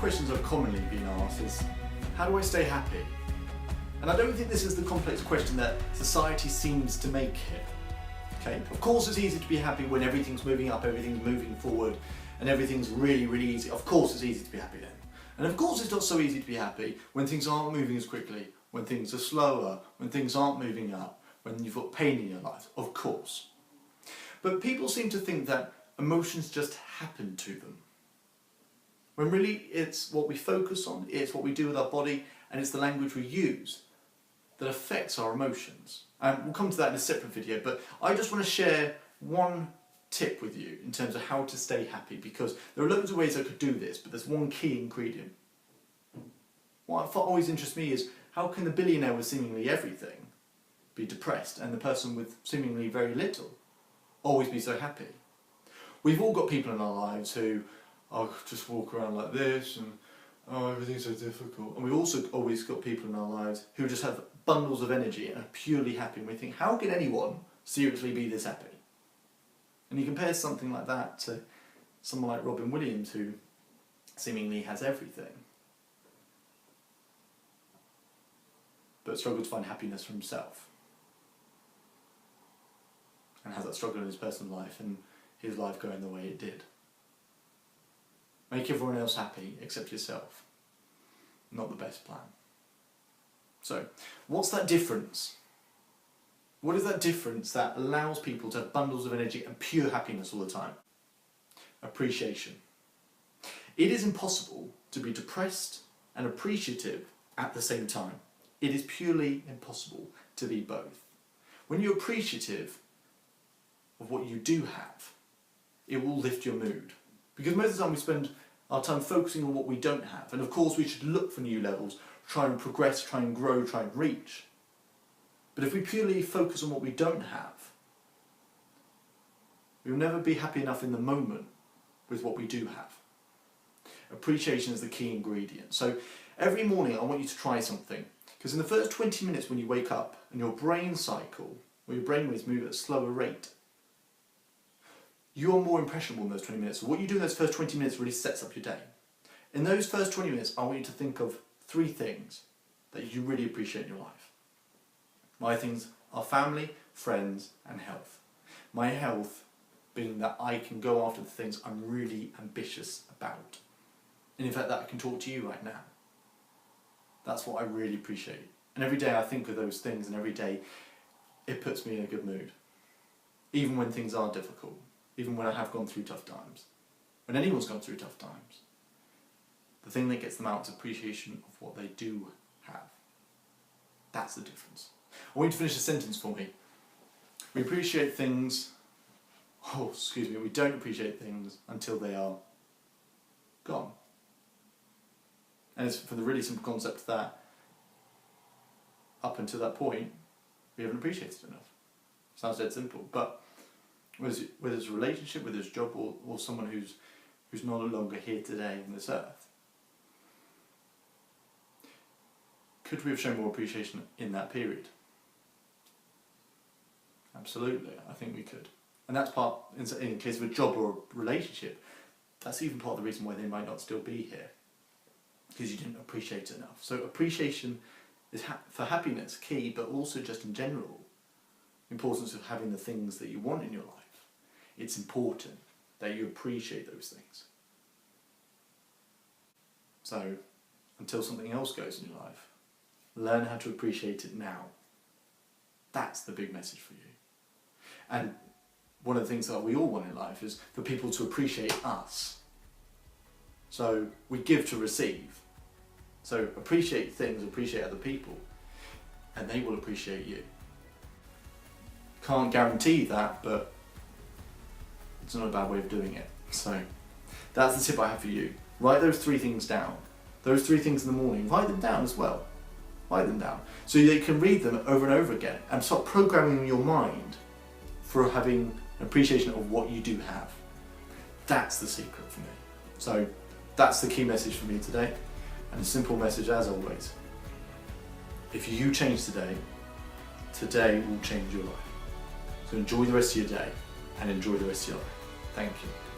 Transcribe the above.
questions I've commonly been asked is, how do I stay happy? And I don't think this is the complex question that society seems to make it. Okay? Of course it's easy to be happy when everything's moving up, everything's moving forward, and everything's really, really easy. Of course it's easy to be happy then. And of course it's not so easy to be happy when things aren't moving as quickly, when things are slower, when things aren't moving up, when you've got pain in your life, of course. But people seem to think that emotions just happen to them. When really it's what we focus on, it's what we do with our body, and it's the language we use that affects our emotions. And we'll come to that in a separate video, but I just want to share one tip with you in terms of how to stay happy, because there are loads of ways I could do this, but there's one key ingredient. What always interests me is, how can the billionaire with seemingly everything be depressed and the person with seemingly very little always be so happy? We've all got people in our lives who just walk around like this and everything's so difficult. And we've also always got people in our lives who just have bundles of energy and are purely happy. And we think, how can anyone seriously be this happy? And you compare something like that to someone like Robin Williams, who seemingly has everything, but struggles to find happiness for himself, and has that struggle in his personal life and his life going the way it did. Make everyone else happy except yourself. Not the best plan. So, what's that difference? What is that difference that allows people to have bundles of energy and pure happiness all the time? Appreciation. It is impossible to be depressed and appreciative at the same time. It is purely impossible to be both. When you're appreciative of what you do have, it will lift your mood. Because most of the time we spend our time focusing on what we don't have. And of course we should look for new levels, try and progress, try and grow, try and reach. But if we purely focus on what we don't have, we will never be happy enough in the moment with what we do have. Appreciation is the key ingredient. So every morning I want you to try something. Because in the first 20 minutes when you wake up and your brain cycle, or your brainwaves move at a slower rate, you are more impressionable in those 20 minutes. So what you do in those first 20 minutes really sets up your day. In those first 20 minutes, I want you to think of 3 things that you really appreciate in your life. My things are family, friends, and health. My health being that I can go after the things I'm really ambitious about. And in fact, that I can talk to you right now. That's what I really appreciate. And every day I think of those things, and every day it puts me in a good mood. Even when things are difficult. Even when I have gone through tough times. When anyone's gone through tough times. The thing that gets them out is appreciation of what they do have. That's the difference. I want you to finish a sentence for me. We appreciate things... we don't appreciate things until they are gone. And it's for the really simple concept that up until that point, we haven't appreciated enough. Sounds dead simple, but whether it's a relationship, whether it's a job, or someone who's no longer here today on this earth, could we have shown more appreciation in that period? Absolutely, I think we could. And that's part, in the case of a job or a relationship, that's even part of the reason why they might not still be here. Because you didn't appreciate it enough. So appreciation is for happiness key, but also just in general, the importance of having the things that you want in your life. It's important that you appreciate those things. So, until something else goes in your life, learn how to appreciate it now. That's the big message for you. And one of the things that we all want in life is for people to appreciate us. So, we give to receive. So, appreciate things, appreciate other people, and they will appreciate you. Can't guarantee that, but it's not a bad way of doing it. So, that's the tip I have for you. Write those 3 things down. Those 3 things in the morning. Write them down as well. Write them down. So you can read them over and over again and start programming your mind for having an appreciation of what you do have. That's the secret for me. So that's the key message for me today. And a simple message as always. If you change today, today will change your life. So enjoy the rest of your day and enjoy the rest of your life. Thank you.